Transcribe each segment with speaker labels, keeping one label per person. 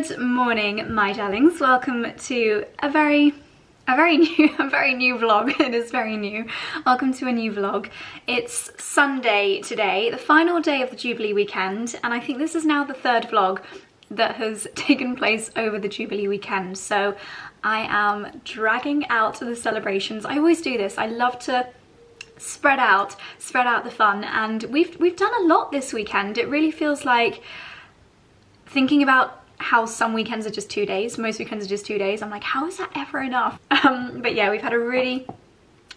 Speaker 1: Good morning, my darlings. Welcome to a very new vlog. It is very new. Welcome to a new vlog. It's Sunday today, the final day of the Jubilee weekend, and I think this is now the third vlog that has taken place over the Jubilee weekend. So I am dragging out the celebrations. I always do this. I love to spread out the fun, and we've done a lot this weekend. It really feels like, thinking about how some weekends are just 2 days, most weekends are just 2 days, I'm like, how is that ever enough? But yeah, we've had a really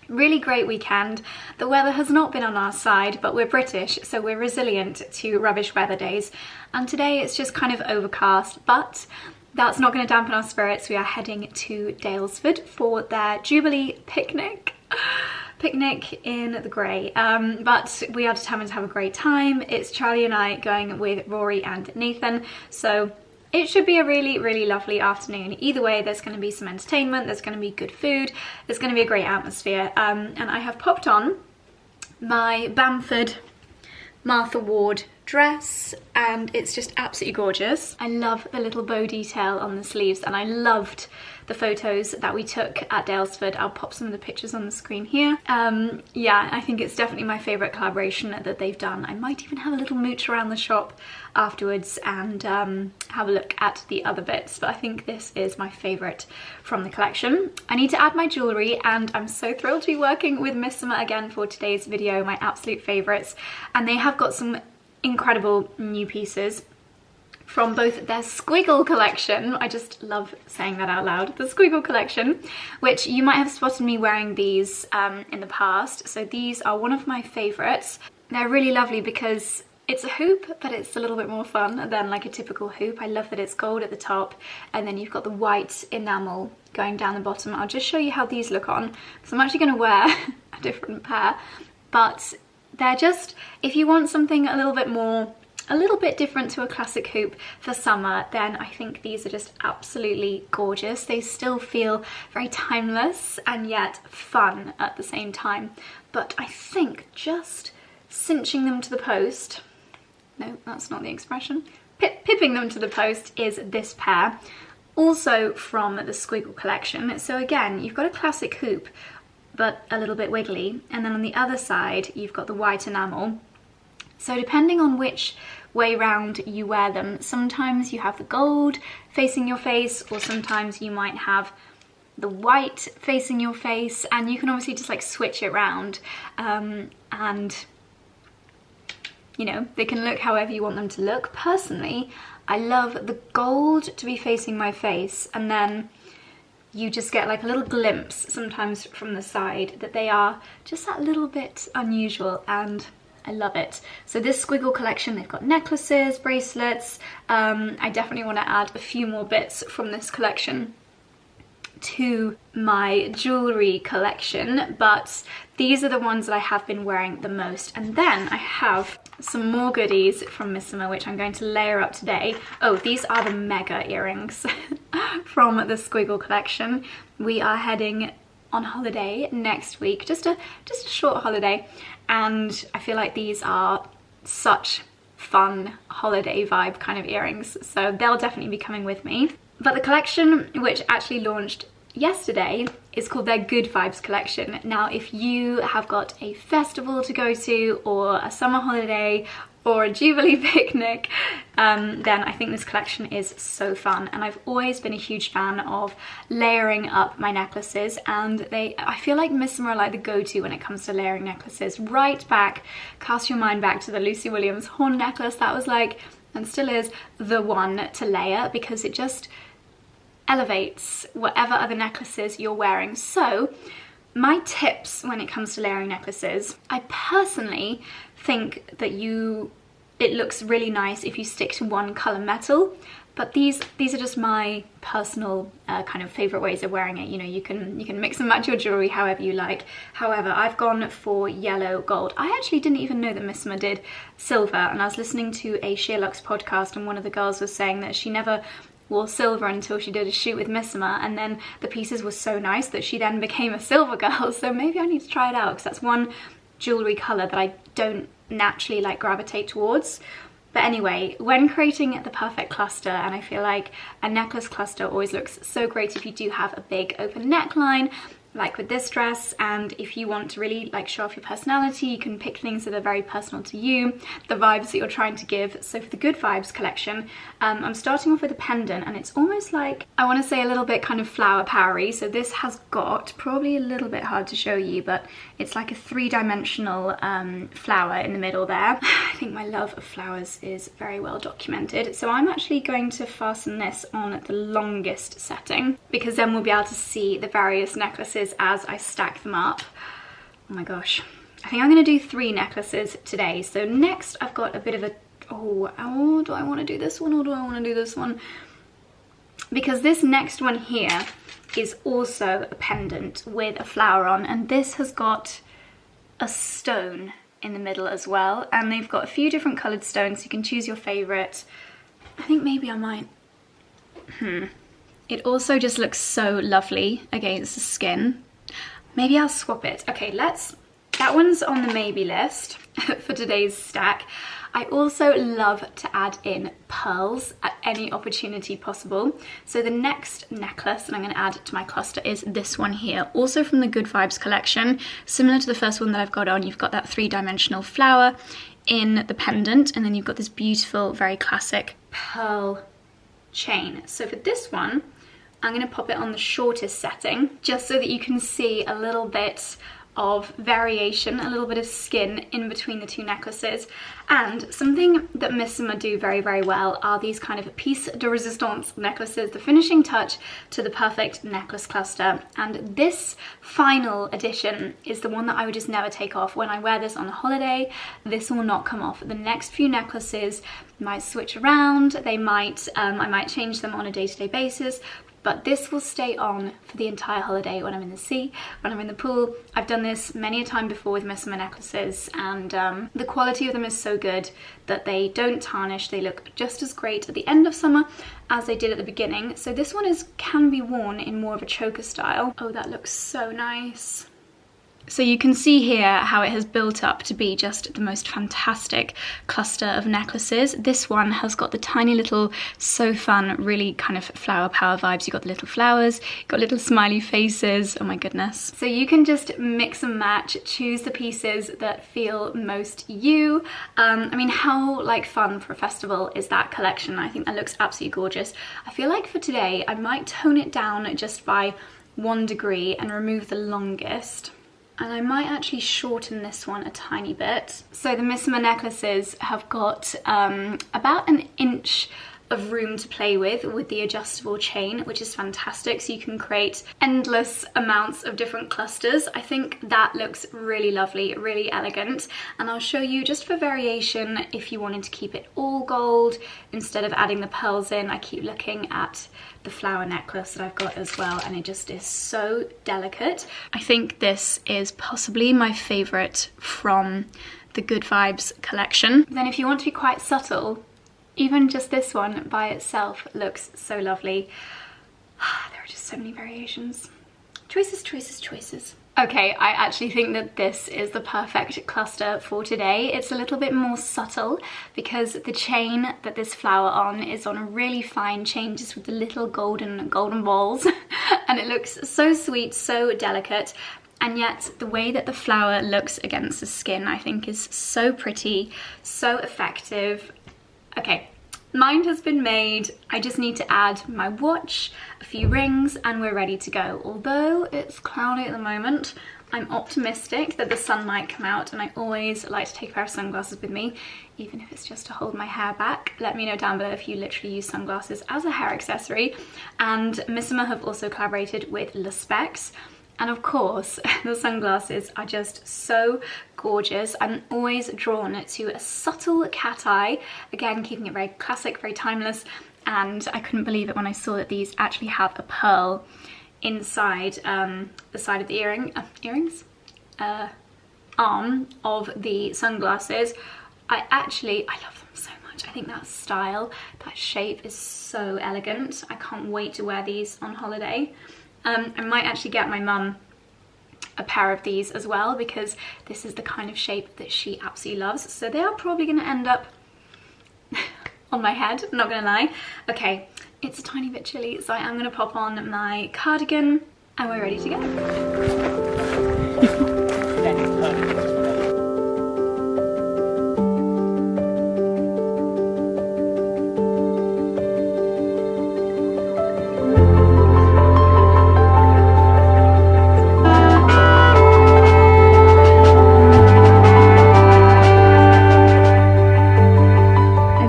Speaker 1: great weekend. The weather has not been on our side, but we're British, so we're resilient to rubbish weather days. And today it's just kind of overcast, but that's not going to dampen our spirits. We are heading to Daylesford for their Jubilee picnic in the grey, but we are determined to have a great time. It's Charlie and I going with Rory and Nathan, so it should be a really lovely afternoon. Either way, there's going to be some entertainment, there's going to be good food, there's going to be a great atmosphere, and I have popped on my Bamford Martha Ward dress, and it's just absolutely gorgeous. I love the little bow detail on the sleeves, and I loved the photos that we took at Daylesford. I'll pop some of the pictures on the screen here. Yeah, I think it's definitely my favourite collaboration that they've done. I might even have a little mooch around the shop afterwards and have a look at the other bits, but I think this is my favourite from the collection. I need to add my jewellery, and I'm so thrilled to be working with Missoma again for today's video, my absolute favourites, and they have got some incredible new pieces from both their Squiggle collection. I just love saying that out loud. The Squiggle collection, which you might have spotted me wearing these in the past. So these are one of my favourites. They're really lovely because it's a hoop, but it's a little bit more fun than like a typical hoop. I love that it's gold at the top, and then you've got the white enamel going down the bottom. I'll just show you how these look on, because I'm actually going to wear a different pair, but they're just, if you want something a little bit different to a classic hoop for summer, then I think these are just absolutely gorgeous. They still feel very timeless and yet fun at the same time. But I think just cinching them to the post, no, that's not the expression, pipping them to the post is this pair, also from the Squiggle collection. So again, you've got a classic hoop, but a little bit wiggly, and then on the other side you've got the white enamel. So depending on which way round you wear them, sometimes you have the gold facing your face, or sometimes you might have the white facing your face, and you can obviously just like switch it round, and you know, they can look however you want them to look. Personally, I love the gold to be facing my face, and then you just get like a little glimpse sometimes from the side that they are just that little bit unusual, and I love it. So this Squiggle collection, they've got necklaces, bracelets. I definitely want to add a few more bits from this collection to my jewellery collection, but these are the ones that I have been wearing the most. And then I have some more goodies from Missoma, which I'm going to layer up today. Oh, these are the mega earrings from the Squiggle collection. We are heading on holiday next week, just a short holiday, and I feel like these are such fun holiday vibe kind of earrings, so they'll definitely be coming with me. But the collection, which actually launched yesterday, is called their Good Vibes collection. Now, if you have got a festival to go to, or a summer holiday, or a Jubilee picnic, then I think this collection is so fun. And I've always been a huge fan of layering up my necklaces, and I feel like Missoma are like the go-to when it comes to layering necklaces. Right back, cast your mind back to the Lucy Williams horn necklace. That was like, and still is, the one to layer, because it just elevates whatever other necklaces you're wearing. So my tips when it comes to layering necklaces, I personally think that it looks really nice if you stick to one colour metal, but these are just my personal kind of favourite ways of wearing it. You know, you can mix and match your jewellery however you like. However, I've gone for yellow gold. I actually didn't even know that Missoma did silver, and I was listening to a Sheerluxe podcast, and one of the girls was saying that she never wore silver until she did a shoot with Missoma, and then the pieces were so nice that she then became a silver girl. So maybe I need to try it out, because that's one jewellery colour that I don't naturally like gravitate towards. But anyway, when creating the perfect cluster, and I feel like a necklace cluster always looks so great if you do have a big open neckline, like with this dress, and if you want to really like show off your personality, you can pick things that are very personal to you, the vibes that you're trying to give. So for the Good Vibes collection, I'm starting off with a pendant, and it's almost like, I want to say a little bit kind of flower powery. So this has got, probably a little bit hard to show you, but it's like a three-dimensional flower in the middle there. I think my love of flowers is very well documented. So I'm actually going to fasten this on the longest setting, because then we'll be able to see the various necklaces as I stack them up. Oh my gosh, I think I'm going to do 3 necklaces today. So next I've got a bit of a, oh, do I want to do this one or do I want to do this one? Because this next one here is also a pendant with a flower on, and this has got a stone in the middle as well, and they've got a few different coloured stones, so you can choose your favourite. I think maybe I might, It also just looks so lovely against the skin. Maybe I'll swap it. Okay, that one's on the maybe list for today's stack. I also love to add in pearls at any opportunity possible. So the next necklace that I'm going to add to my cluster is this one here, also from the Good Vibes collection. Similar to the first one that I've got on, you've got that 3-dimensional flower in the pendant, and then you've got this beautiful, very classic pearl chain. So for this one, I'm going to pop it on the shortest setting, just so that you can see a little bit of variation, a little bit of skin in between the 2 necklaces. And something that Missoma do very, very well are these kind of piece de resistance necklaces, the finishing touch to the perfect necklace cluster. And this final edition is the one that I would just never take off. When I wear this on a holiday, this will not come off. The next few necklaces might switch around, they might, I might change them on a day-to-day basis, but this will stay on for the entire holiday when I'm in the sea, when I'm in the pool. I've done this many a time before with Missoma necklaces, and the quality of them is so good that they don't tarnish. They look just as great at the end of summer as they did at the beginning. So this one can be worn in more of a choker style. Oh, that looks so nice. So you can see here how it has built up to be just the most fantastic cluster of necklaces. This one has got the tiny little, so fun, really kind of flower power vibes. You've got the little flowers, you've got little smiley faces, oh my goodness. So you can just mix and match, choose the pieces that feel most you. I mean, how like fun for a festival is that collection? I think that looks absolutely gorgeous. I feel like for today, I might tone it down just by 1 degree and remove the longest. And I might actually shorten this one a tiny bit. So the Missoma necklaces have got about 1 inch of room to play with the adjustable chain, which is fantastic. So you can create endless amounts of different clusters. I think that looks really lovely, really elegant. And I'll show you just for variation, if you wanted to keep it all gold instead of adding the pearls in. I keep looking at the flower necklace that I've got as well, and it just is so delicate. I think this is possibly my favorite from the Good Vibes collection. Then if you want to be quite subtle, even just this one by itself looks so lovely. There are just so many variations. Choices, choices, choices. Okay, I actually think that this is the perfect cluster for today. It's a little bit more subtle because the chain that this flower on is on a really fine chain, just with the little golden balls. And it looks so sweet, so delicate. And yet the way that the flower looks against the skin, I think, is so pretty, so effective. Okay, mind has been made. I just need to add my watch, a few rings, and we're ready to go. Although it's cloudy at the moment, I'm optimistic that the sun might come out, and I always like to take a pair of sunglasses with me, even if it's just to hold my hair back. Let me know down below if you literally use sunglasses as a hair accessory. And Missoma have also collaborated with Le Specs. And of course, the sunglasses are just so gorgeous. I'm always drawn to a subtle cat eye, again, keeping it very classic, very timeless. And I couldn't believe it when I saw that these actually have a pearl inside the side of the arm of the sunglasses. I love them so much. I think that style, that shape is so elegant. I can't wait to wear these on holiday. I might actually get my mum a pair of these as well, because this is the kind of shape that she absolutely loves. So they are probably going to end up on my head, not gonna lie. Okay, it's a tiny bit chilly, so I am gonna pop on my cardigan and we're ready to go.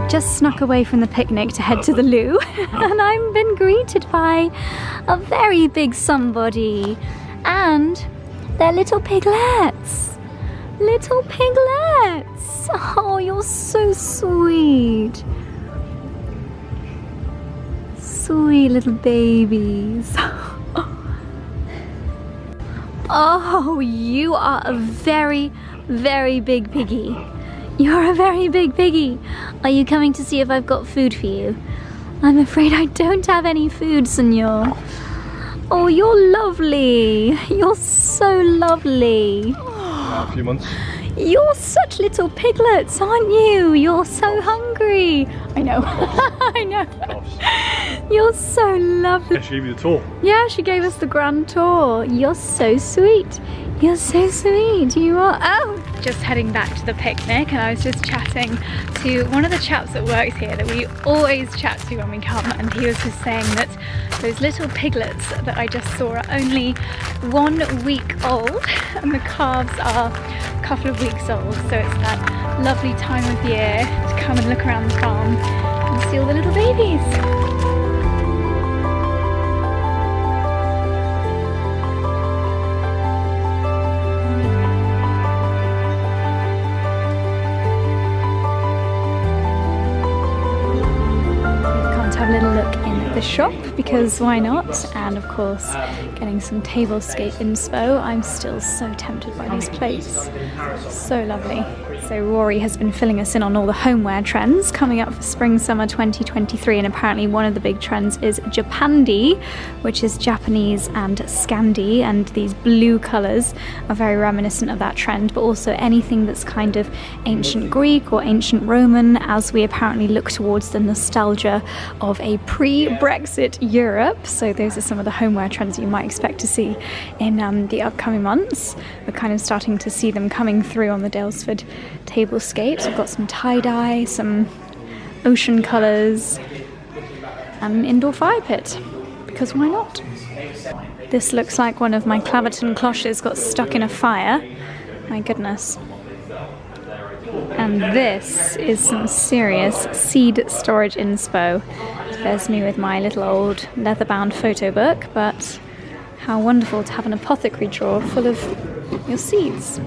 Speaker 1: Just snuck away from the picnic to head to the loo and I've been greeted by a very big somebody and they're little piglets. Little piglets. Oh, you're so sweet. Sweet little babies. Oh, you are a very, very big piggy. You're a very big piggy. Are you coming to see if I've got food for you? I'm afraid I don't have any food, senor. Oh, you're lovely. You're so lovely.
Speaker 2: A few months.
Speaker 1: You're such little piglets, aren't you? You're so hungry. I know. I know. You're so lovely.
Speaker 2: Yeah, she gave you the tour.
Speaker 1: Yeah, she gave us the grand tour. You're so sweet. You're so sweet. You are. Oh, just heading back to the picnic, and I was just chatting to one of the chaps that works here that we always chat to when we come, and he was just saying that those little piglets that I just saw are only 1 week old, and the calves are a couple of weeks old. So it's that lovely time of year to come and look around the farm and see all the little babies. Have a little look in the shop because why not, and of course getting some tablescape inspo. I'm still so tempted by these plates, so lovely. So Rory has been filling us in on all the homeware trends coming up for spring summer 2023, and apparently one of the big trends is Japandi, which is Japanese and Scandi, and these blue colours are very reminiscent of that trend, but also anything that's kind of ancient Greek or ancient Roman, as we apparently look towards the nostalgia of a pre-Brexit Europe. So those are some of the homeware trends you might expect to see in the upcoming months. We're kind of starting to see them coming through on the Daylesford tablescapes. We've got some tie-dye, some ocean colours, and an indoor fire pit, because why not? This looks like one of my claviton cloches got stuck in a fire. My goodness. And this is some serious seed storage inspo. There's me with my little old leather-bound photo book, but how wonderful to have an apothecary drawer full of your seeds.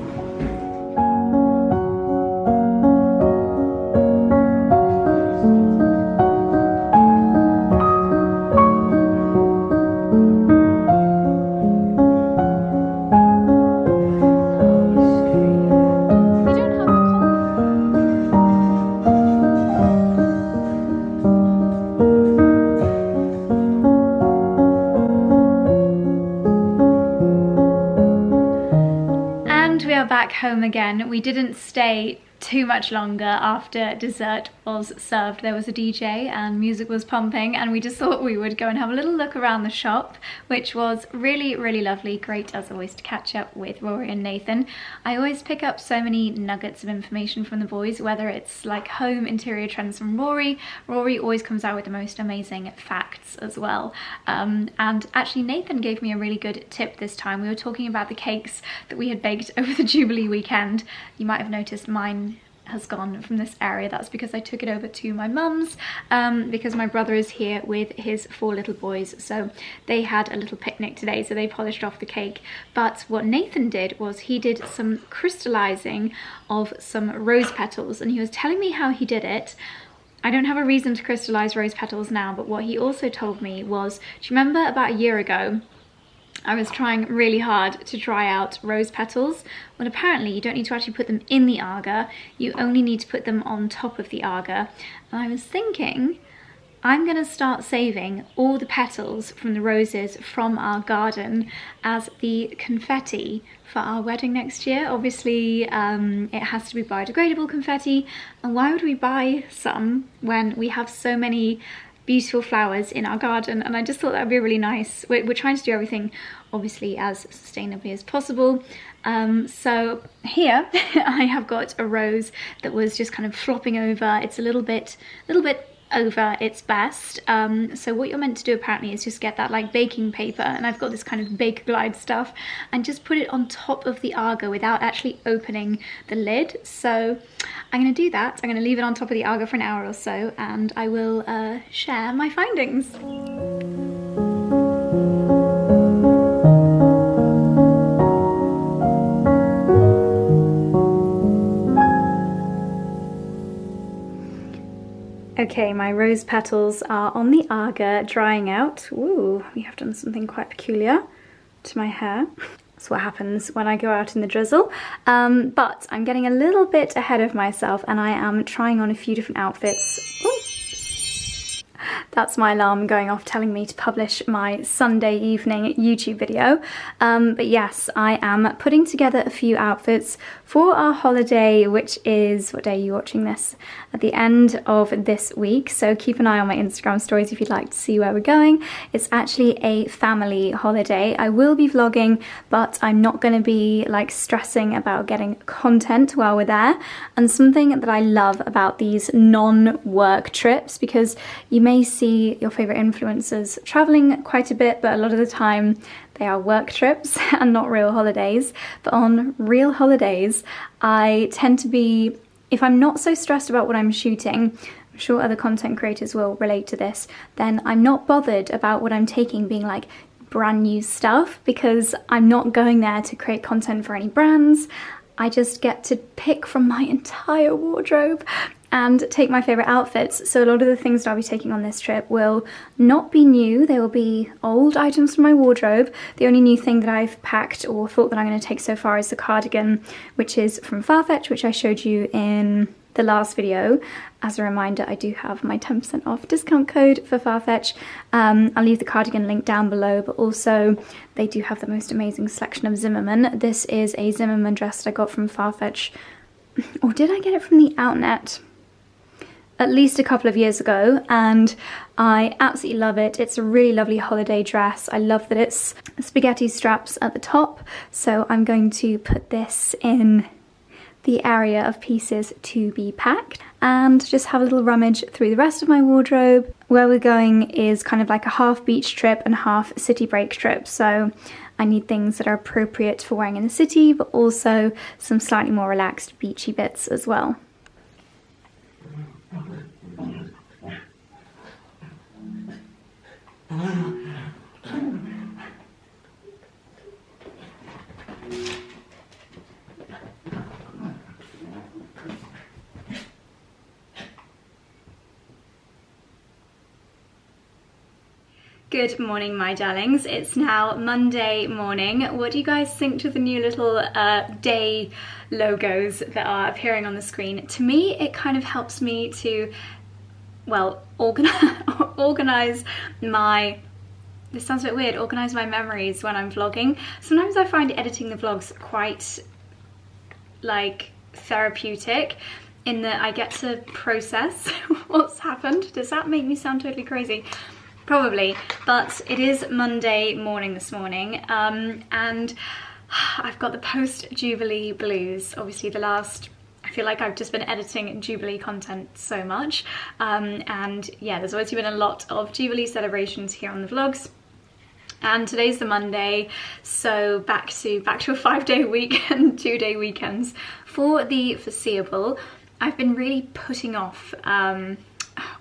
Speaker 1: Back home again. We didn't stay too much longer after dessert was served. There was a DJ and music was pumping, and we just thought we would go and have a little look around the shop, which was really, really lovely. Great as always to catch up with Rory and Nathan. I always pick up so many nuggets of information from the boys, whether it's like home interior trends from Rory. Rory always comes out with the most amazing facts as well. And actually Nathan gave me a really good tip this time. We were talking about the cakes that we had baked over the Jubilee weekend. You might have noticed mine has gone from this area. That's because I took it over to my mum's because my brother is here with his 4 little boys, so they had a little picnic today, so they polished off the cake. But what Nathan did was he did some crystallizing of some rose petals, and he was telling me how he did it. I don't have a reason to crystallize rose petals now, but what he also told me was, do you remember about a year ago I was trying really hard to try out rose petals? Well, apparently you don't need to actually put them in the agar, you only need to put them on top of the agar. And I was thinking, I'm gonna start saving all the petals from the roses from our garden as the confetti for our wedding next year. Obviously, it has to be biodegradable confetti, and why would we buy some when we have so many beautiful flowers in our garden? And I just thought that would be really nice. We're trying to do everything obviously as sustainably as possible. So here I have got a rose that was just kind of flopping over. It's a little bit over its best. So what you're meant to do apparently is just get that like baking paper, and I've got this kind of bake glide stuff, and just put it on top of the agar without actually opening the lid. So I'm going to do that. I'm going to leave it on top of the agar for an hour or so, and I will share my findings. Okay, my rose petals are on the agar drying out. Ooh, we have done something quite peculiar to my hair. That's what happens when I go out in the drizzle. But I'm getting a little bit ahead of myself, and I am trying on a few different outfits. Ooh. That's my alarm going off telling me to publish my Sunday evening YouTube video. But yes, I am putting together a few outfits for our holiday, which is, what day are you watching this? At the end of this week. So keep an eye on my Instagram stories if you'd like to see where we're going. It's actually a family holiday. I will be vlogging, but I'm not going to be like stressing about getting content while we're there. And something that I love about these non-work trips, because you may see your favorite influencers traveling quite a bit, but a lot of the time they are work trips and not real holidays. But on real holidays, I tend to be, if I'm not so stressed about what I'm shooting, I'm sure other content creators will relate to this, then I'm not bothered about what I'm taking being like brand new stuff, because I'm not going there to create content for any brands. I just get to pick from my entire wardrobe and take my favorite outfits. So a lot of the things that I'll be taking on this trip will not be new. They will be old items from my wardrobe. The only new thing that I've packed or thought that I'm going to take so far is the cardigan, which is from Farfetch, which I showed you in the last video. As a reminder, I do have my 10% off discount code for Farfetch. I'll leave the cardigan link down below, but also they do have the most amazing selection of Zimmermann. This is a Zimmermann dress that I got from Farfetch, or did I get it from the Outnet? At least a couple of years ago, and I absolutely love it. It's a really lovely holiday dress. I love that it's spaghetti straps at the top, so I'm going to put this in the area of pieces to be packed and just have a little rummage through the rest of my wardrobe. Where we're going is kind of like a half beach trip and half city break trip, so I need things that are appropriate for wearing in the city, but also some slightly more relaxed beachy bits as well. Good morning, my darlings. It's now Monday morning. What do you guys think to the new little day logos that are appearing on the screen? To me, it kind of helps me to, well, organize my, this sounds a bit weird, organize my memories when I'm vlogging. Sometimes I find editing the vlogs quite like therapeutic, in that I get to process what's happened. Does that make me sound totally crazy? Probably, but it is Monday morning this morning, and I've got the post-Jubilee blues. Obviously I feel like I've just been editing Jubilee content so much, and yeah, there's always been a lot of Jubilee celebrations here on the vlogs. And today's the Monday, so back to a 5-day week and 2-day weekends for the foreseeable. I've been really putting off,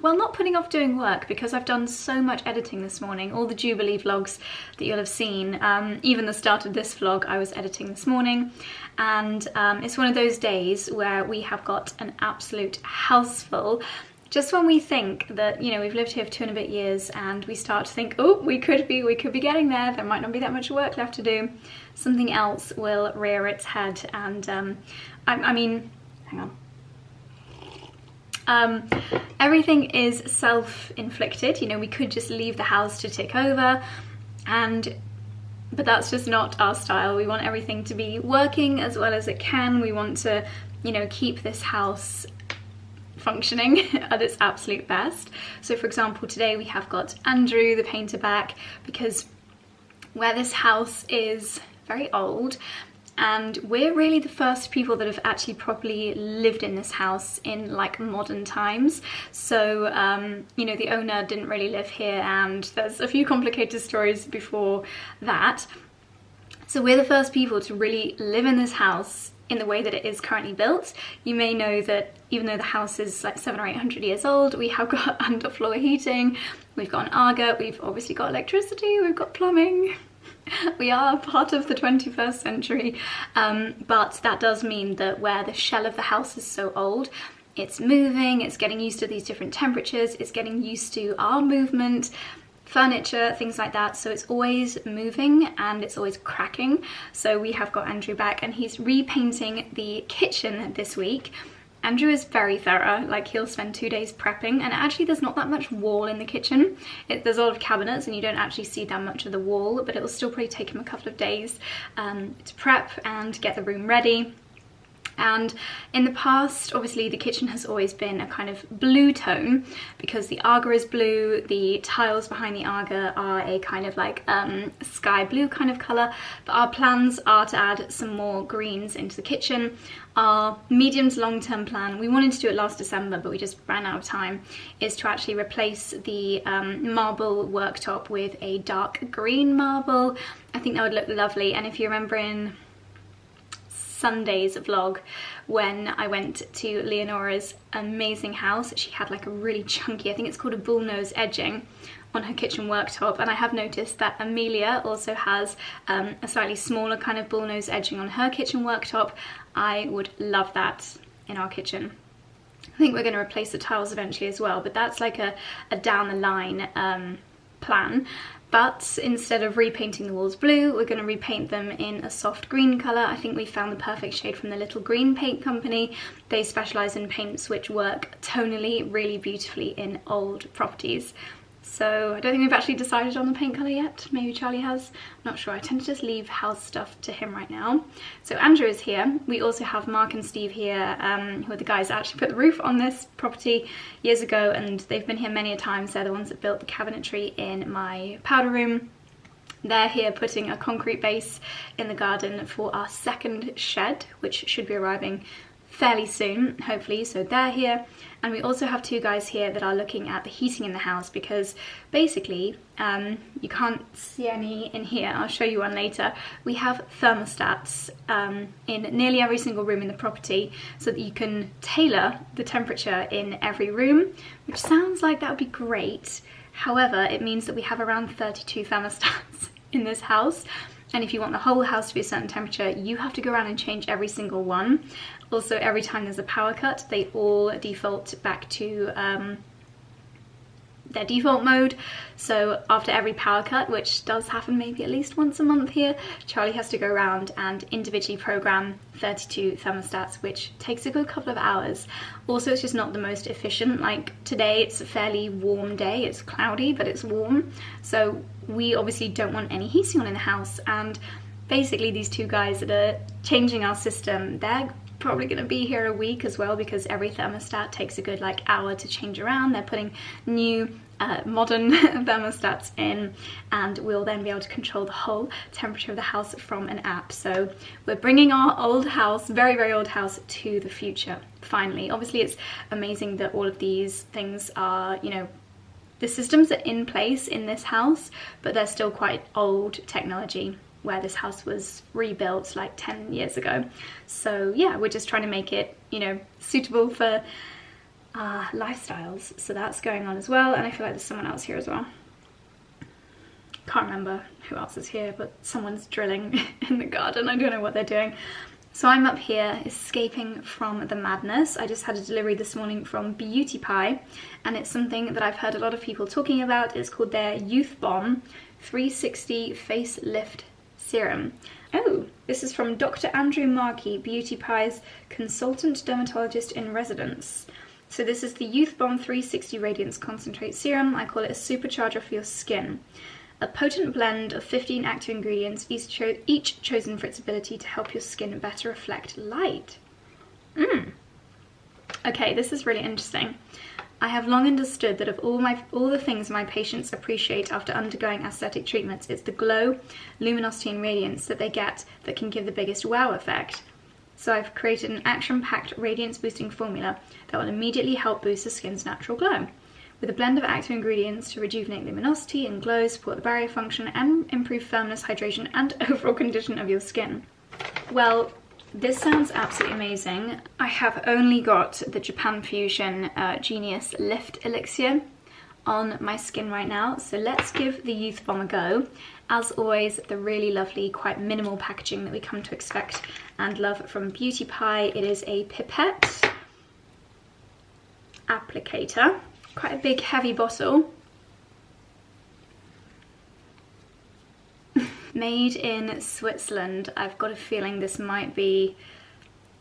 Speaker 1: well, not putting off doing work, because I've done so much editing this morning. All the Jubilee vlogs that you'll have seen, even the start of this vlog, I was editing this morning. And it's one of those days where we have got an absolute house full. Just when we think that, you know, we've lived here for 2 and a bit years, and we start to think, oh, we could be getting there, there might not be that much work left to do, something else will rear its head. And I mean, hang on. Everything is self-inflicted. You know, we could just leave the house to tick over, but that's just not our style. We want everything to be working as well as it can. We want to, you know, keep this house functioning at its absolute best. So for example, today we have got Andrew, the painter, back because where this house is very old, and we're really the first people that have actually properly lived in this house in like modern times. So, you know, the owner didn't really live here, and there's a few complicated stories before that. So we're the first people to really live in this house in the way that it is currently built. You may know that even though the house is like 700 or 800 years old, we have got underfloor heating, we've got an Arga, we've obviously got electricity, we've got plumbing. We are part of the 21st century, but that does mean that where the shell of the house is so old, it's moving, it's getting used to these different temperatures, it's getting used to our movement, furniture, things like that, so it's always moving and it's always cracking. So we have got Andrew back and he's repainting the kitchen this week. Andrew is very thorough, like he'll spend 2 days prepping, and actually there's not that much wall in the kitchen. There's a lot of cabinets and you don't actually see that much of the wall, but it will still probably take him a couple of days to prep and get the room ready. And in the past, obviously the kitchen has always been a kind of blue tone because the Arga is blue, the tiles behind the Arga are a kind of like sky blue kind of colour, but our plans are to add some more greens into the kitchen. Our medium to long term plan, we wanted to do it last December but we just ran out of time, is to actually replace the marble worktop with a dark green marble. I think that would look lovely. And if you remember in Sunday's vlog when I went to Leonora's amazing house, she had like a really chunky, I think it's called a bullnose edging on her kitchen worktop, and I have noticed that Amelia also has a slightly smaller kind of bullnose edging on her kitchen worktop. I would love that in our kitchen. I think we're going to replace the tiles eventually as well, but that's like a down the line plan. But instead of repainting the walls blue, we're going to repaint them in a soft green colour. I think we found the perfect shade from the Little Green Paint Company. They specialise in paints which work tonally really beautifully in old properties. So I don't think we've actually decided on the paint colour yet. Maybe Charlie has. I'm not sure. I tend to just leave house stuff to him right now. So Andrew is here. We also have Mark and Steve here, who are the guys that actually put the roof on this property years ago, and they've been here many a times. They're the ones that built the cabinetry in my powder room. They're here putting a concrete base in the garden for our second shed, which should be arriving fairly soon, hopefully. So they're here. And we also have two guys here that are looking at the heating in the house, because basically you can't see any in here. I'll show you one later. We have thermostats in nearly every single room in the property so that you can tailor the temperature in every room, which sounds like that would be great. However, it means that we have around 32 thermostats in this house, and if you want the whole house to be a certain temperature, you have to go around and change every single one. Also, every time there's a power cut, they all default back to their default mode. So after every power cut, which does happen maybe at least once a month here, Charlie has to go around and individually program 32 thermostats, which takes a good couple of hours. Also, it's just not the most efficient. Like today, it's a fairly warm day. It's cloudy, but it's warm. So we obviously don't want any heating on in the house. And basically these two guys that are changing our system, they're probably going to be here a week as well, because every thermostat takes a good like hour to change around. They're putting new modern thermostats in, and we'll then be able to control the whole temperature of the house from an app. So we're bringing our old house, very, very old house, to the future, finally. Obviously it's amazing that all of these things are, you know, the systems are in place in this house, but they're still quite old technology, where this house was rebuilt like 10 years ago. So yeah, we're just trying to make it, you know, suitable for lifestyles. So that's going on as well, and I feel like there's someone else here as well. Can't remember who else is here, but someone's drilling in the garden. I don't know what they're doing. So I'm up here escaping from the madness. I just had a delivery this morning from Beauty Pie, and it's something that I've heard a lot of people talking about. It's called their Youth Bomb 360 Facelift Serum. Oh, this is from Dr. Andrew Markey, Beauty Pie's consultant dermatologist in residence. So this is the Youth Bomb 360 Radiance Concentrate Serum. I call it a supercharger for your skin. A potent blend of 15 active ingredients, each chosen for its ability to help your skin better reflect light. Okay, this is really interesting. I have long understood that of all the things my patients appreciate after undergoing aesthetic treatments, it's the glow, luminosity and radiance that they get that can give the biggest wow effect. So I've created an action-packed radiance boosting formula that will immediately help boost the skin's natural glow. With a blend of active ingredients to rejuvenate luminosity and glow, support the barrier function and improve firmness, hydration and overall condition of your skin. Well, this sounds absolutely amazing. I have only got the Japan Fusion Genius Lift Elixir on my skin right now, so let's give the Youth Bomb a go. As always, the really lovely, quite minimal packaging that we come to expect and love from Beauty Pie. It is a pipette applicator, quite a big heavy bottle. Made in Switzerland. I've got a feeling this might be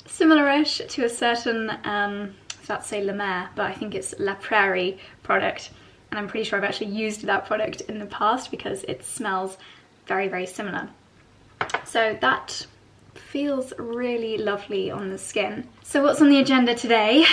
Speaker 1: similar-ish to a certain, I was about to say La Mer, but I think it's La Prairie product. And I'm pretty sure I've actually used that product in the past because it smells very, very similar. So that feels really lovely on the skin. So what's on the agenda today?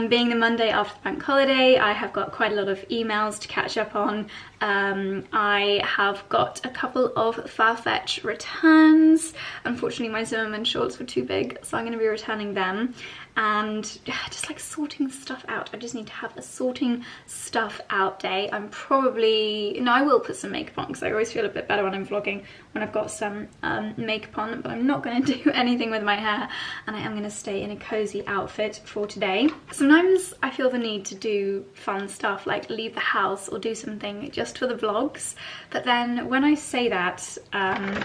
Speaker 1: Being the Monday after the bank holiday, I have got quite a lot of emails to catch up on. I have got a couple of Farfetch returns. Unfortunately, my Zimmermann shorts were too big, so I'm going to be returning them. And just like sorting stuff out. I just need to have a sorting stuff out day. I'm probably, no, I will put some makeup on because I always feel a bit better when I'm vlogging when I've got some makeup on, but I'm not going to do anything with my hair, and I am going to stay in a cozy outfit for today. Sometimes I feel the need to do fun stuff like leave the house or do something just for the vlogs, but then when I say that, and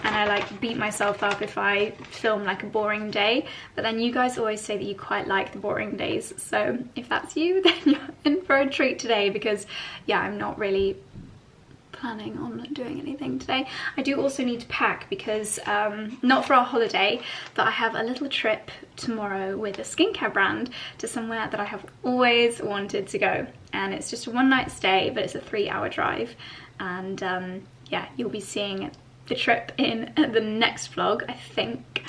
Speaker 1: I like beat myself up if I film like a boring day, but then you guys always say that you quite like the boring days, so if that's you, then you're in for a treat today, because yeah, I'm not really planning on doing anything today. I do also need to pack because, not for our holiday, but I have a little trip tomorrow with a skincare brand to somewhere that I have always wanted to go, and it's just a one-night stay, but it's a 3-hour drive, and yeah, you'll be seeing the trip in the next vlog, I think.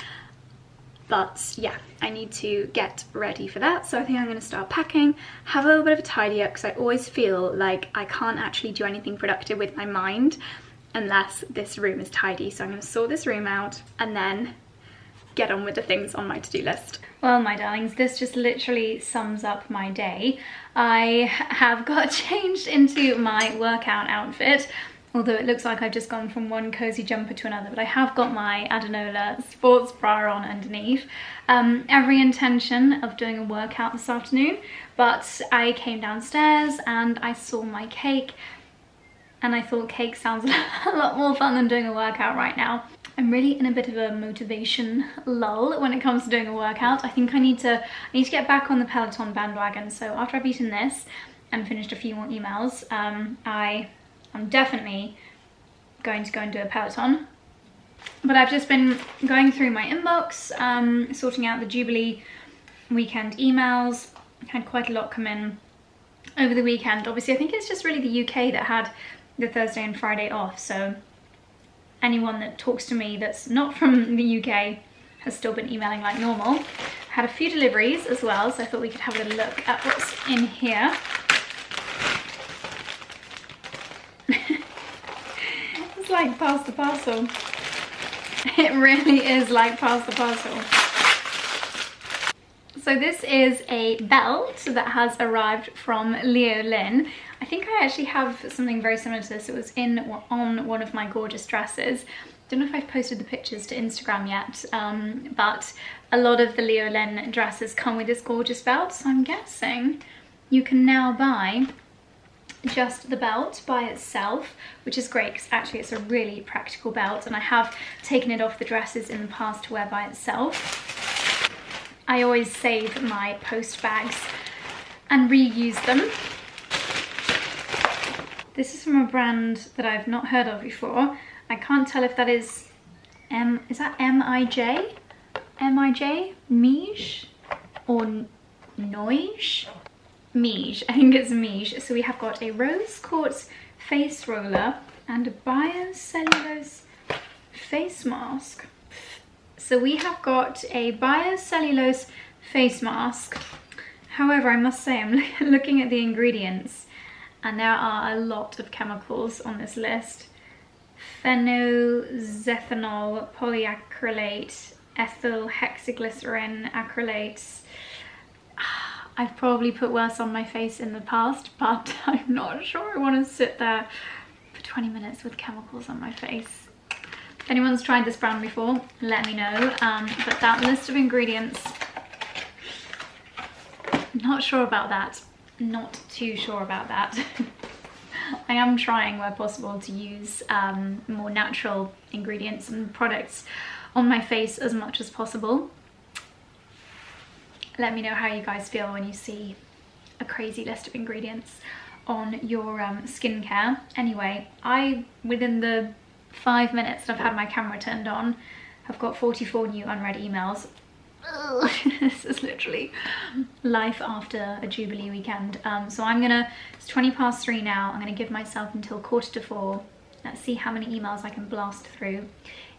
Speaker 1: But yeah, I need to get ready for that, so I think I'm going to start packing, have a little bit of a tidy up, because I always feel like I can't actually do anything productive with my mind unless this room is tidy. So I'm going to sort this room out and then get on with the things on my to-do list. Well, my darlings, this just literally sums up my day. I have got changed into my workout outfit, although it looks like I've just gone from one cozy jumper to another, but I have got my Adenola sports bra on underneath. Every intention of doing a workout this afternoon, but I came downstairs and I saw my cake, and I thought cake sounds a lot more fun than doing a workout right now. I'm really in a bit of a motivation lull when it comes to doing a workout. I think I need to get back on the Peloton bandwagon, so after I've eaten this and finished a few more emails, I'm definitely going to go and do a Peloton. But I've just been going through my inbox, sorting out the Jubilee weekend emails. I had quite a lot come in over the weekend. Obviously, I think it's just really the UK that had the Thursday and Friday off, so anyone that talks to me that's not from the UK has still been emailing like normal. I had a few deliveries as well, so I thought we could have a little look at what's in here. It's like Pass the Parcel. It really is like Pass the Parcel. So this is a belt that has arrived from Leo Lynn. I think I actually have something very similar to this. It was on one of my gorgeous dresses. Don't know if I've posted the pictures to Instagram yet, but a lot of the Leo Lynn dresses come with this gorgeous belt, so I'm guessing you can now buy just the belt by itself, which is great because actually it's a really practical belt, and I have taken it off the dresses in the past to wear by itself. I always save my post bags and reuse them. This is from a brand that I've not heard of before. I can't tell if that is that M-I-J? M-I-J? Miege? Or Miege, I think it's Miege. So we have got a rose quartz face roller and a biocellulose face mask. So we have got a biocellulose face mask. However, I must say I'm looking at the ingredients and there are a lot of chemicals on this list. Phenoxethanol, polyacrylate, ethyl hexaglycerin acrylates. I've probably put worse on my face in the past, but I'm not sure I want to sit there for 20 minutes with chemicals on my face. If anyone's tried this brand before, let me know. But that list of ingredients, not sure about that. Not too sure about that. I am trying where possible to use more natural ingredients and products on my face as much as possible. Let me know how you guys feel when you see a crazy list of ingredients on your skincare. Anyway, within the 5 minutes that I've had my camera turned on, have got 44 new unread emails. Ugh, this is literally life after a Jubilee weekend. So it's 3:20 now. I'm gonna give myself until 3:45. Let's see how many emails I can blast through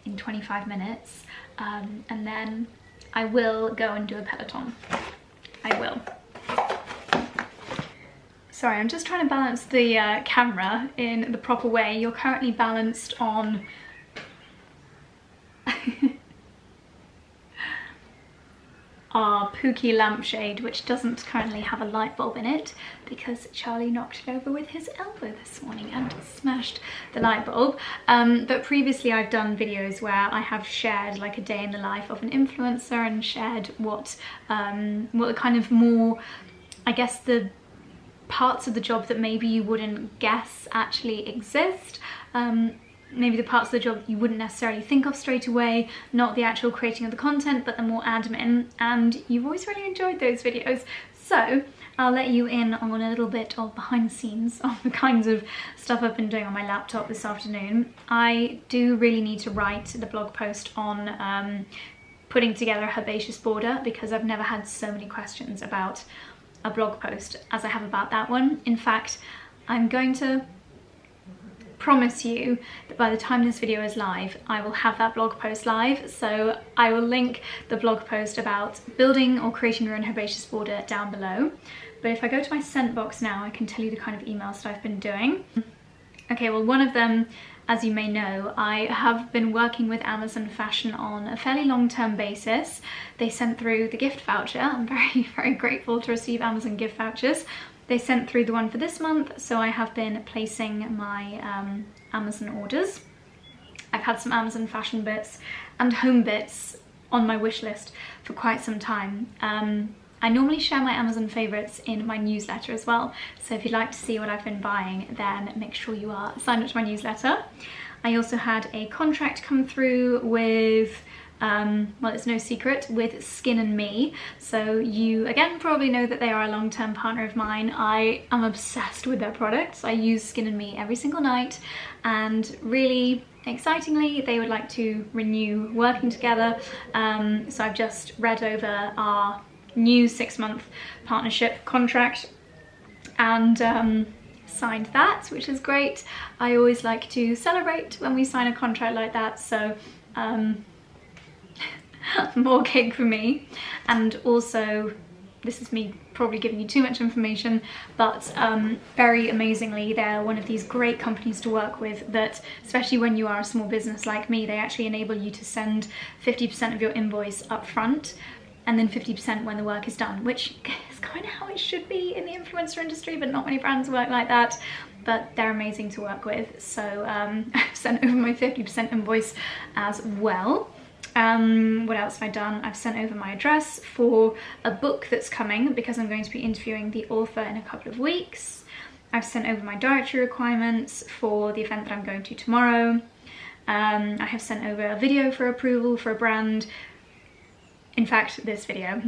Speaker 1: in 25 minutes. And then I will go and do a Peloton. I will. Sorry, I'm just trying to balance the camera in the proper way. You're currently balanced on our Pookie lampshade, which doesn't currently have a light bulb in it because Charlie knocked it over with his elbow this morning and smashed the light bulb. But previously I've done videos where I have shared like a day in the life of an influencer and shared what the kind of more, I guess, the parts of the job that maybe you wouldn't guess actually exist. Maybe the parts of the job you wouldn't necessarily think of straight away, not the actual creating of the content, but the more admin, and you've always really enjoyed those videos. So I'll let you in on a little bit of behind the scenes of the kinds of stuff I've been doing on my laptop this afternoon. I do really need to write the blog post on putting together a herbaceous border because I've never had so many questions about a blog post as I have about that one. In fact, I'm going to promise you that by the time this video is live, I will have that blog post live. So I will link the blog post about building or creating your own herbaceous border down below. But if I go to my sent box now, I can tell you the kind of emails that I've been doing. Okay, well, one of them, as you may know, I have been working with Amazon Fashion on a fairly long-term basis. They sent through the gift voucher. I'm very, very grateful to receive Amazon gift vouchers. They sent through the one for this month, so I have been placing my Amazon orders. I've had some Amazon fashion bits and home bits on my wish list for quite some time. I normally share my Amazon favorites in my newsletter as well, so if you'd like to see what I've been buying, then make sure you are signed up to my newsletter. I also had a contract come through with well, it's no secret, with Skin and Me. So you again probably know that they are a long-term partner of mine. I am obsessed with their products. I use Skin and Me every single night, and really excitingly they would like to renew working together. So I've just read over our new 6-month partnership contract and signed that, which is great. I always like to celebrate when we sign a contract like that, so more cake for me. And also, this is me probably giving you too much information, but very amazingly, they're one of these great companies to work with that, especially when you are a small business like me, they actually enable you to send 50% of your invoice up front and then 50% when the work is done, which is kind of how it should be in the influencer industry, but not many brands work like that. But they're amazing to work with, so I've sent over my 50% invoice as well. What else have I done? I've sent over my address for a book that's coming because I'm going to be interviewing the author in a couple of weeks. I've sent over my dietary requirements for the event that I'm going to tomorrow. I have sent over a video for approval for a brand. In fact, this video.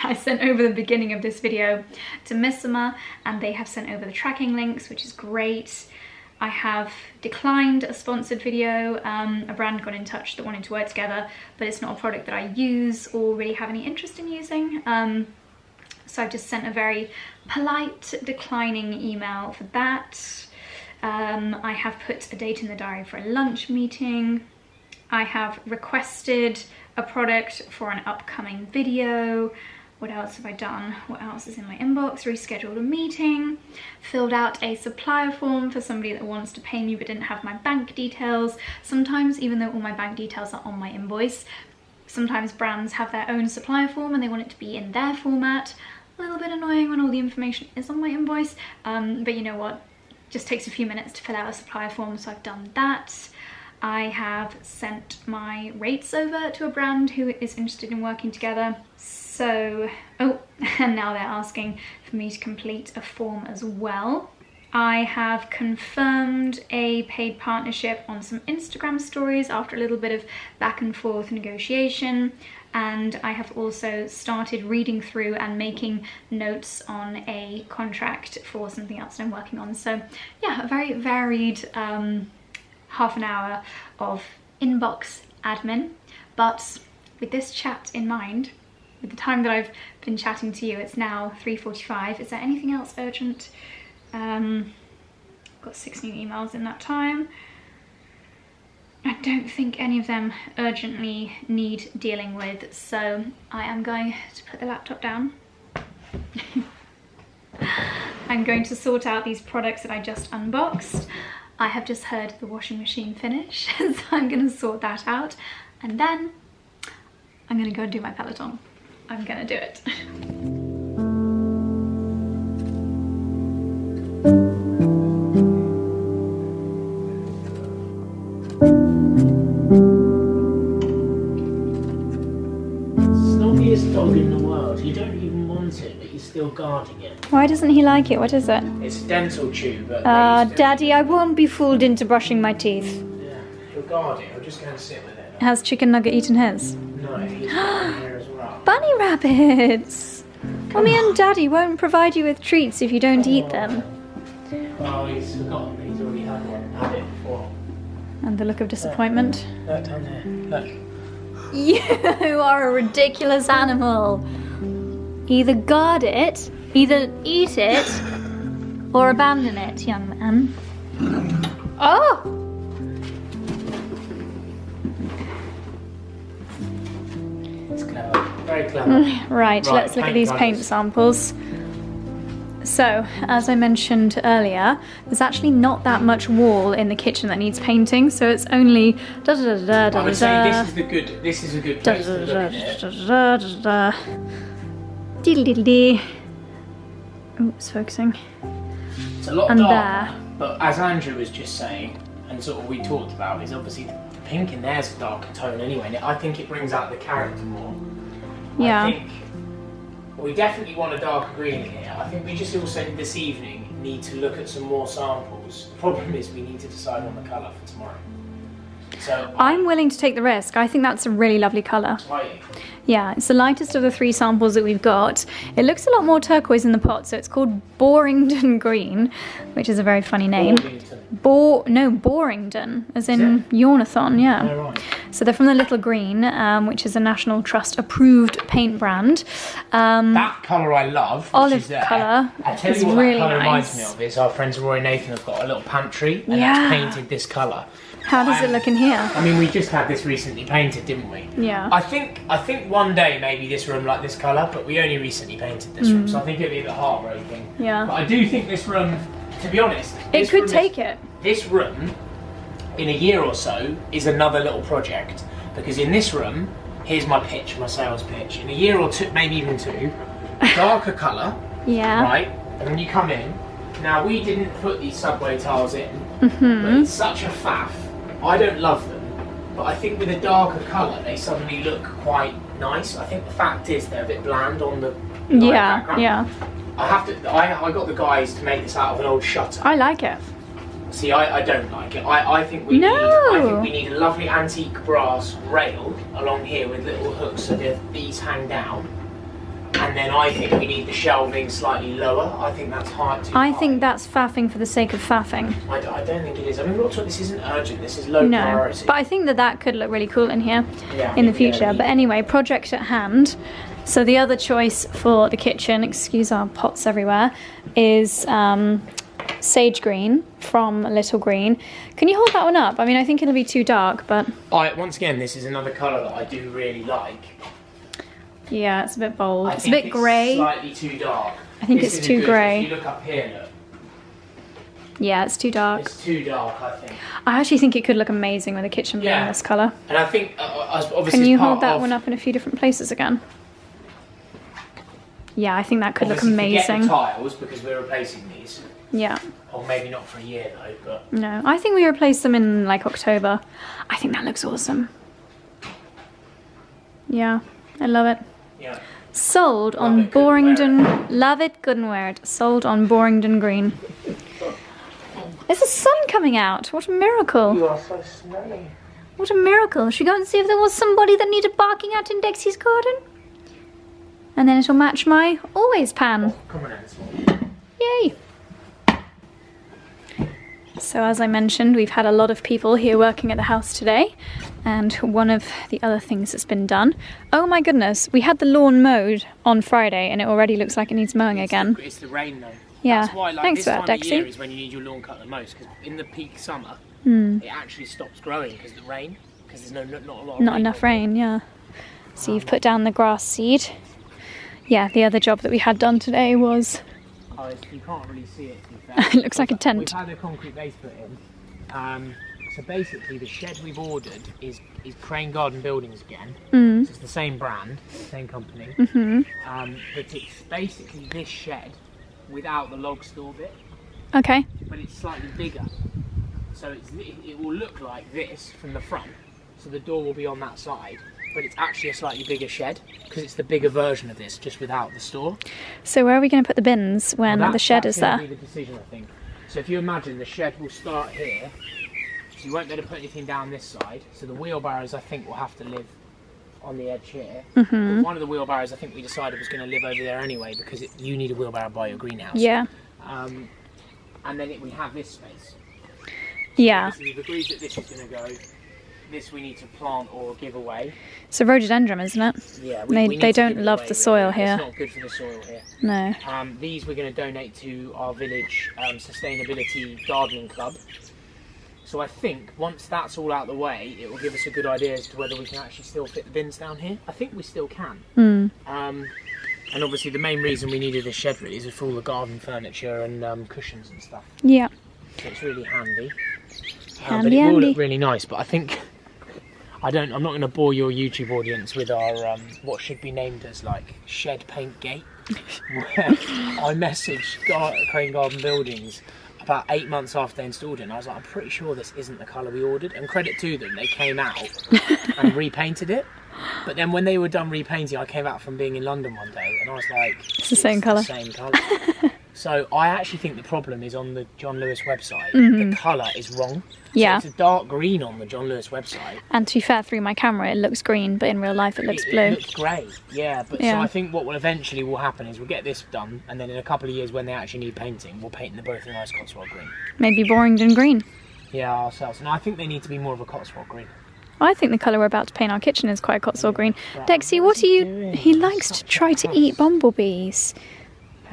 Speaker 1: I sent over the beginning of this video to Missoma, and they have sent over the tracking links, which is great. I have declined a sponsored video. A brand got in touch that wanted to work together, but it's not a product that I use or really have any interest in using. So I've just sent a very polite declining email for that. I have put a date in the diary for a lunch meeting. I have requested a product for an upcoming video. What else have I done? What else is in my inbox? Rescheduled a meeting. Filled out a supplier form for somebody that wants to pay me but didn't have my bank details. Sometimes, even though all my bank details are on my invoice, sometimes brands have their own supplier form and they want it to be in their format. A little bit annoying when all the information is on my invoice, but you know what? Just takes a few minutes to fill out a supplier form, so I've done that. I have sent my rates over to a brand who is interested in working together. So, oh, and now they're asking for me to complete a form as well. I have confirmed a paid partnership on some Instagram stories after a little bit of back and forth negotiation. And I have also started reading through and making notes on a contract for something else that I'm working on. So yeah, a very varied half an hour of inbox admin. But with this chat in mind, with the time that I've been chatting to you, it's now 3:45. Is there anything else urgent? Got 6 new emails in that time. I don't think any of them urgently need dealing with, so I am going to put the laptop down. I'm going to sort out these products that I just unboxed. I have just heard the washing machine finish, so I'm going to sort that out, and then I'm going to go and do my Peloton. I'm going to do it.
Speaker 3: Dog in the world. You don't even want it, but you're still guarding it.
Speaker 1: Why doesn't he like it? What is it?
Speaker 3: It's a dental tube.
Speaker 1: Daddy, I won't be fooled into brushing my teeth.
Speaker 3: Yeah, he'll guard it. I'm just going to sit with it.
Speaker 1: Has Chicken Nugget eaten his?
Speaker 3: No, he's got in here as well.
Speaker 1: Bunny rabbits! Mummy and Daddy won't provide you with treats if you don't eat them.
Speaker 3: Oh, he's forgotten. He's already had it before.
Speaker 1: And the look of disappointment.
Speaker 3: Look down there. Look.
Speaker 1: You are a ridiculous animal. Either guard it, either eat it, or abandon it, young man. Oh!
Speaker 3: It's clever. Very clever.
Speaker 1: Right, let's look at these paint samples. So, as I mentioned earlier, there's actually not that much wall in the kitchen that needs painting, so it's only
Speaker 3: I would say this is a good place to look at it.
Speaker 1: Diddle-diddle-dee. Oh, it's focusing.
Speaker 3: It's a lot
Speaker 1: And
Speaker 3: darker,
Speaker 1: there.
Speaker 3: but as Andrew was just saying, and sort of we talked about, is obviously the pink in there's a darker tone anyway, and I think it brings out the character more.
Speaker 1: Yeah.
Speaker 3: I think we definitely want a darker green in here. I think we just also this evening need to look at some more samples. The problem is we need to decide on the colour for tomorrow. So
Speaker 1: I'm willing to take the risk. I think that's a really lovely colour. Yeah, it's the lightest of the 3 samples that we've got. It looks a lot more turquoise in the pot, so it's called Borington Green, which is a very funny name. Borington, as in Yornathon, yeah.
Speaker 3: Oh, right.
Speaker 1: So they're from the Little Green, which is a National Trust approved paint brand.
Speaker 3: That colour I love,
Speaker 1: Olive colour is really
Speaker 3: that colour
Speaker 1: nice.
Speaker 3: reminds me of is our friends Roy and Nathan have got a little pantry and that's painted this colour.
Speaker 1: How does it look in here?
Speaker 3: I mean, we just had this recently painted, didn't we?
Speaker 1: Yeah.
Speaker 3: I think one day maybe this room like this colour, but we only recently painted this room, so I think it'd be a bit heartbreaking.
Speaker 1: Yeah.
Speaker 3: But I do think this room, to be honest,
Speaker 1: It could take it.
Speaker 3: This room, in a year or so, is another little project. Because in this room, here's my pitch, my sales pitch. In a year or 2, maybe even 2, darker colour,
Speaker 1: Yeah.
Speaker 3: right? And when you come in, now we didn't put these subway tiles in,
Speaker 1: Mm-hmm.
Speaker 3: but it's such a faff. I don't love them, but I think with a darker colour, they suddenly look quite nice. I think the fact is they're a bit bland on the
Speaker 1: Yeah,
Speaker 3: background.
Speaker 1: yeah.
Speaker 3: I got the guys to make this out of an old shutter.
Speaker 1: I like it.
Speaker 3: See, I don't like it. I think we need a lovely antique brass rail along here with little hooks so that these hang down. And then I think we need the shelving slightly lower. I think that's too high.
Speaker 1: I think that's faffing for the sake of faffing.
Speaker 3: I don't think it is. I mean, this isn't urgent. This is low
Speaker 1: No,
Speaker 3: priority.
Speaker 1: but I think that could look really cool in here
Speaker 3: Yeah,
Speaker 1: in the future. But anyway, project at hand. So the other choice for the kitchen, excuse our pots everywhere, is sage green from Little Green. Can you hold that one up? I mean, I think it'll be too dark, but...
Speaker 3: Once again, this is another colour that I do really like.
Speaker 1: Yeah, it's a bit bold. It's a
Speaker 3: bit
Speaker 1: bit grey.
Speaker 3: Slightly too dark.
Speaker 1: I think it's too grey.
Speaker 3: If you look up here, look.
Speaker 1: Yeah, it's too dark.
Speaker 3: It's too dark, I think.
Speaker 1: I actually think it could look amazing with the kitchen being this colour.
Speaker 3: And I think, obviously,
Speaker 1: can you hold that one up in a few different places again? Yeah, I think that could look amazing.
Speaker 3: Forget the tiles because we're replacing these.
Speaker 1: Yeah.
Speaker 3: Or maybe not for a year though, but...
Speaker 1: No, I think we replaced them in like October. I think that looks awesome. Yeah, I love it.
Speaker 3: Yeah.
Speaker 1: Sold on Borringdon. Love it, couldn't wear it. Sold on Borringdon Green. There's the sun coming out. What a miracle.
Speaker 3: You are so smelly.
Speaker 1: What a miracle. Should we go and see if there was somebody that needed barking at in Dexy's garden? And then it'll match my always pan.
Speaker 3: Come on, Ansel.
Speaker 1: Yay! So as I mentioned, we've had a lot of people here working at the house today, and one of the other things that's been done. Oh my goodness, we had the lawn mowed on Friday and it already looks like it needs mowing again.
Speaker 3: It's the rain though.
Speaker 1: Yeah,
Speaker 3: that's why, like,
Speaker 1: thanks for that,
Speaker 3: this time of year
Speaker 1: Dexy.
Speaker 3: is when you need your lawn cut the most, because in the peak summer, it actually stops growing because of the rain, because there's not a lot of
Speaker 1: Not enough rain, yeah. So you've put down the grass seed. Yeah, the other job that we had done today was...
Speaker 3: Oh, you can't really see it, to be fair.
Speaker 1: It looks like a tent.
Speaker 3: We've had a concrete base put in. So basically the shed we've ordered is Crane Garden Buildings again. So it's the same brand, same company. But it's basically this shed without the log store bit.
Speaker 1: Okay.
Speaker 3: But it's slightly bigger. So it will look like this from the front. So the door will be on that side. But it's actually a slightly bigger shed because it's the bigger version of this, just without the store.
Speaker 1: So where are we going to put the bins when the shed is there?
Speaker 3: That's going to be the decision, I think. So if you imagine, the shed will start here, so you won't be able to put anything down this side. So the wheelbarrows, I think, will have to live on the edge here. But one of the wheelbarrows, I think we decided was going to live over there anyway, because you need a wheelbarrow by your greenhouse.
Speaker 1: Yeah.
Speaker 3: And then we have this space.
Speaker 1: Yeah.
Speaker 3: So we've agreed that this is going to go. This we need to plant or give away.
Speaker 1: It's a rhododendron, isn't it?
Speaker 3: Yeah,
Speaker 1: they don't love the soil here.
Speaker 3: It's not good for the soil here.
Speaker 1: No.
Speaker 3: These we're going to donate to our village sustainability gardening club. So I think once that's all out the way, it will give us a good idea as to whether we can actually still fit the bins down here. I think we still can. And obviously the main reason we needed this shed really is for all the garden furniture and cushions and stuff.
Speaker 1: Yeah.
Speaker 3: So it's really handy.
Speaker 1: Handy,
Speaker 3: but it will
Speaker 1: handy.
Speaker 3: look really nice. But I think I'm not going to bore your YouTube audience with our what should be named as like shed paint gate. Where I messaged Crane Garden Buildings about 8 months after they installed it, and I was like, I'm pretty sure this isn't the colour we ordered. And credit to them, they came out and repainted it. But then when they were done repainting, I came out from being in London one day, and I was like,
Speaker 1: it's the same colour.
Speaker 3: Same colour. So I actually think the problem is on the John Lewis website. The colour is wrong.
Speaker 1: Yeah.
Speaker 3: So it's a dark green on the John Lewis website.
Speaker 1: And to be fair, through my camera, it looks green, but in real life, it looks blue.
Speaker 3: It looks grey. Yeah. But so I think what will eventually happen is we'll get this done, and then in a couple of years, when they actually need painting, we'll paint them both a nice Cotswold green.
Speaker 1: Maybe Borringdon green.
Speaker 3: Yeah, ourselves. And I think they need to be more of a Cotswold green.
Speaker 1: I think the colour we're about to paint our kitchen is quite a Cotswold green. Dexy, what are you doing? He likes to try to eat bumblebees.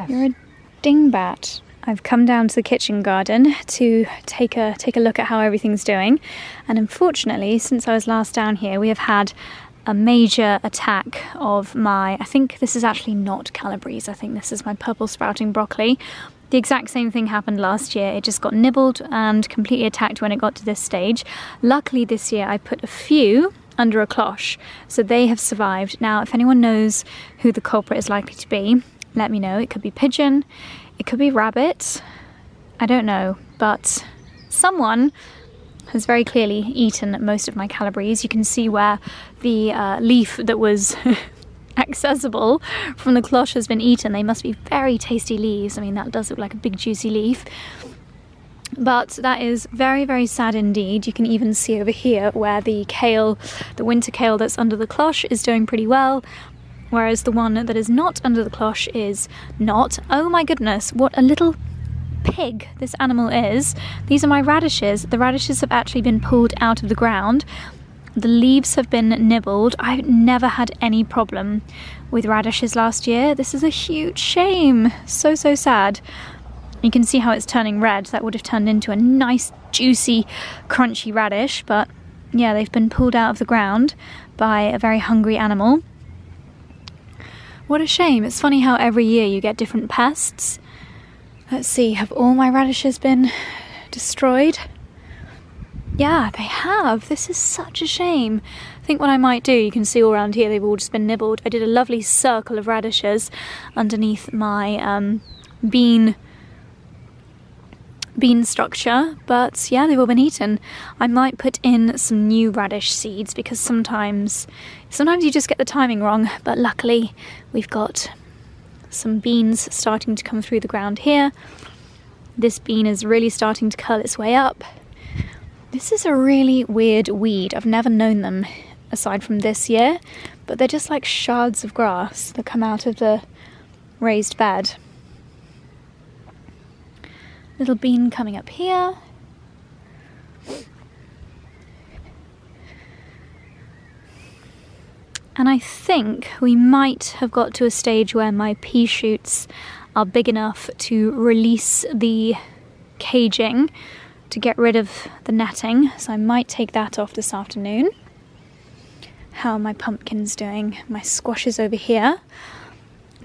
Speaker 1: You're a dingbat. I've come down to the kitchen garden to take a look at how everything's doing, and unfortunately, since I was last down here, we have had a major attack of I think this is actually not Calabrese, I think this is my purple sprouting broccoli. The exact same thing happened last year. It just got nibbled and completely attacked when it got to this stage. Luckily this year I put a few under a cloche, so they have survived. Now, if anyone knows who the culprit is likely to be, let me know. It could be pigeon, it could be rabbit, I don't know, but someone has very clearly eaten most of my Calabrese. You can see where the leaf that was accessible from the cloche has been eaten. They must be very tasty leaves. I mean, that does look like a big juicy leaf. But that is very, very sad indeed. You can even see over here where the kale, the winter kale that's under the cloche, is doing pretty well, whereas the one that is not under the cloche is not. Oh my goodness, what a little pig this animal is. These are my radishes. The radishes have actually been pulled out of the ground. The leaves have been nibbled. I never had any problem with radishes last year. This is a huge shame. So, so sad. You can see how it's turning red. That would have turned into a nice, juicy, crunchy radish, but yeah, they've been pulled out of the ground by a very hungry animal. What a shame. It's funny how every year you get different pests. Let's see, have all my radishes been destroyed? Yeah, they have. This is such a shame. I think what I might do, you can see all around here, they've all just been nibbled. I did a lovely circle of radishes underneath my bean structure, but yeah, they've all been eaten. I might put in some new radish seeds because sometimes you just get the timing wrong, but luckily we've got some beans starting to come through the ground here. This bean is really starting to curl its way up. This is a really weird weed. I've never known them aside from this year, but they're just like shards of grass that come out of the raised bed. Little bean coming up here. And I think we might have got to a stage where my pea shoots are big enough to release the caging to get rid of the netting, so I might take that off this afternoon. How are my pumpkins doing? My squash is over here.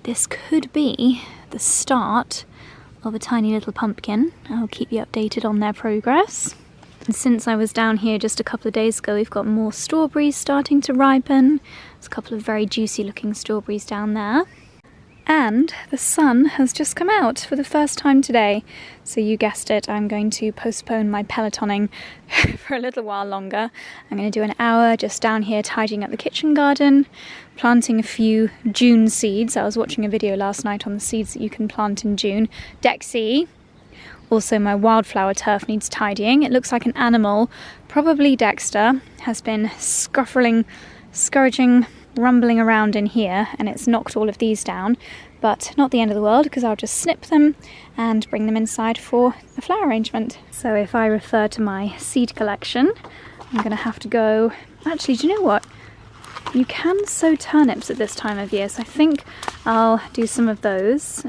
Speaker 1: This could be the start of a tiny little pumpkin. I'll keep you updated on their progress. And since I was down here just a couple of days ago, we've got more strawberries starting to ripen. There's a couple of very juicy looking strawberries down there. And the sun has just come out for the first time today. So you guessed it, I'm going to postpone my Pelotoning for a little while longer. I'm going to do an hour just down here tidying up the kitchen garden, planting a few June seeds. I was watching a video last night on the seeds that you can plant in June. Dexy. Also my wildflower turf needs tidying. It looks like an animal, probably Dexter, has been scourging, rumbling around in here, and it's knocked all of these down, but not the end of the world because I'll just snip them and bring them inside for a flower arrangement. So if I refer to my seed collection, I'm going to have to go... Actually, do you know what? You can sow turnips at this time of year, so I think I'll do some of those.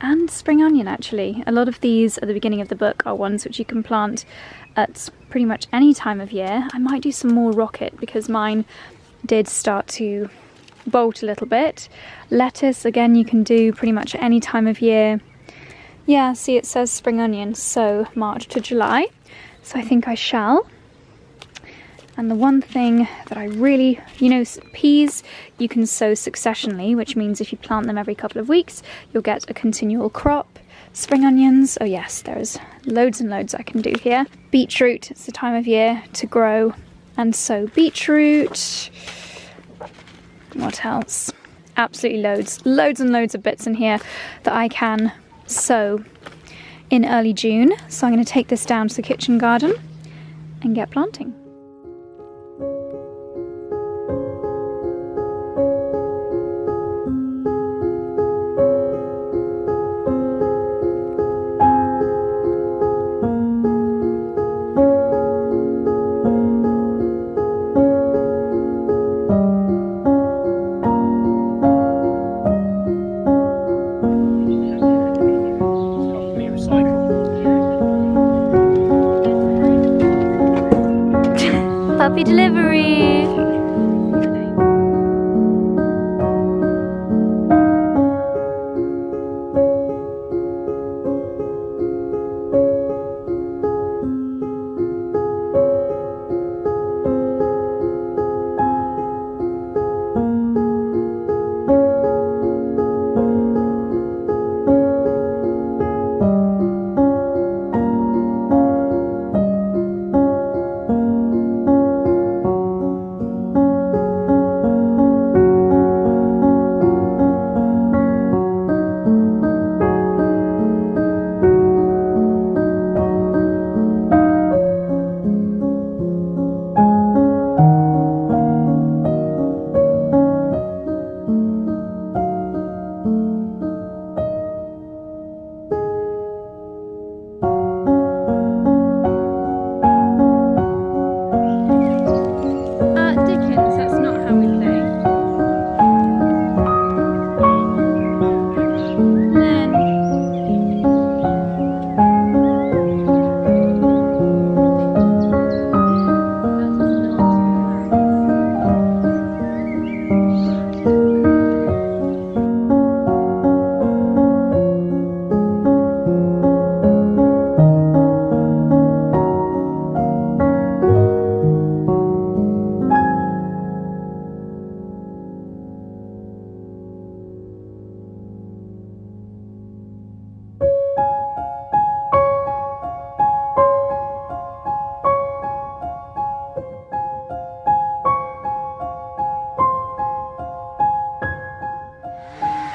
Speaker 1: And spring onion, actually. A lot of these at the beginning of the book are ones which you can plant at pretty much any time of year. I might do some more rocket because mine did start to bolt a little bit. Lettuce, again, you can do pretty much at any time of year. Yeah, see, it says spring onion, so March to July. So I think I shall. And the one thing that I really, peas you can sow successionally, which means if you plant them every couple of weeks, you'll get a continual crop. Spring onions, oh yes, there's loads and loads I can do here. Beetroot, it's the time of year to grow and sow beetroot. What else? Absolutely loads and loads of bits in here that I can sow in early June. So I'm going to take this down to the kitchen garden and get planting. Puppy delivery!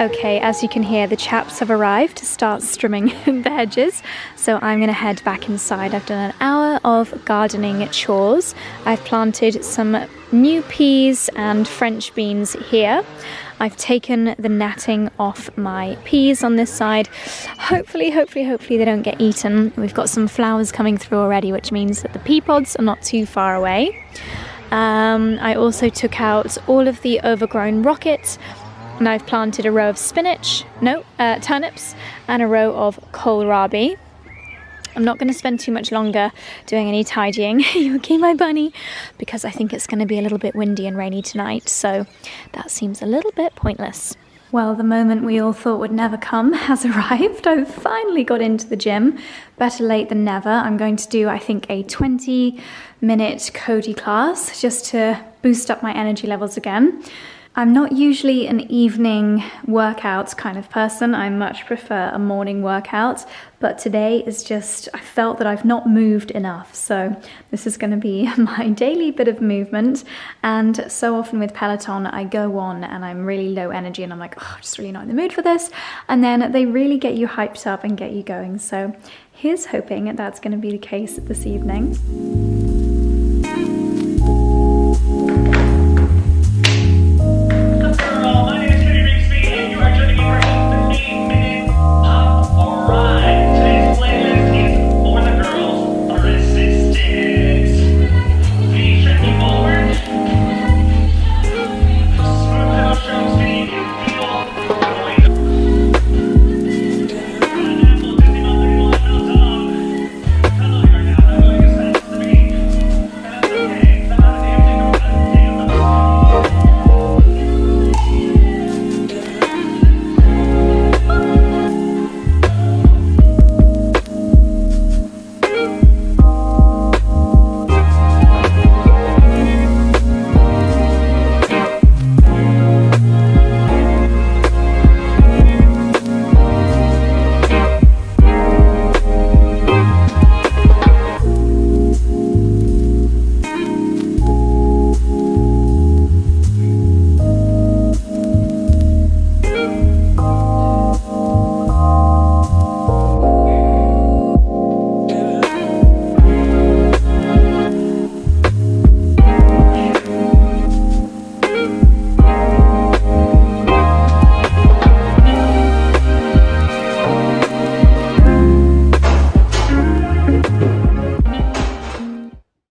Speaker 1: Okay, as you can hear, the chaps have arrived to start trimming the hedges, so I'm going to head back inside. I've done an hour of gardening chores. I've planted some new peas and French beans here. I've taken the netting off my peas on this side. Hopefully they don't get eaten. We've got some flowers coming through already, which means that the pea pods are not too far away. I also took out all of the overgrown rockets, and I've planted a row of turnips and a row of kohlrabi. I'm not going to spend too much longer doing any tidying. You okay, my bunny? Because I think it's going to be a little bit windy and rainy tonight, so that seems a little bit pointless. Well, the moment we all thought would never come has arrived. I've finally got into the gym. Better late than never. I'm going to do, I think, a 20-minute Cody class just to boost up my energy levels again. I'm not usually an evening workout kind of person. I much prefer a morning workout, but today is just, I felt that I've not moved enough. So this is going to be my daily bit of movement. And so often with Peloton, I go on and I'm really low energy and I'm like, oh, just really not in the mood for this. And then they really get you hyped up and get you going. So here's hoping that's going to be the case this evening.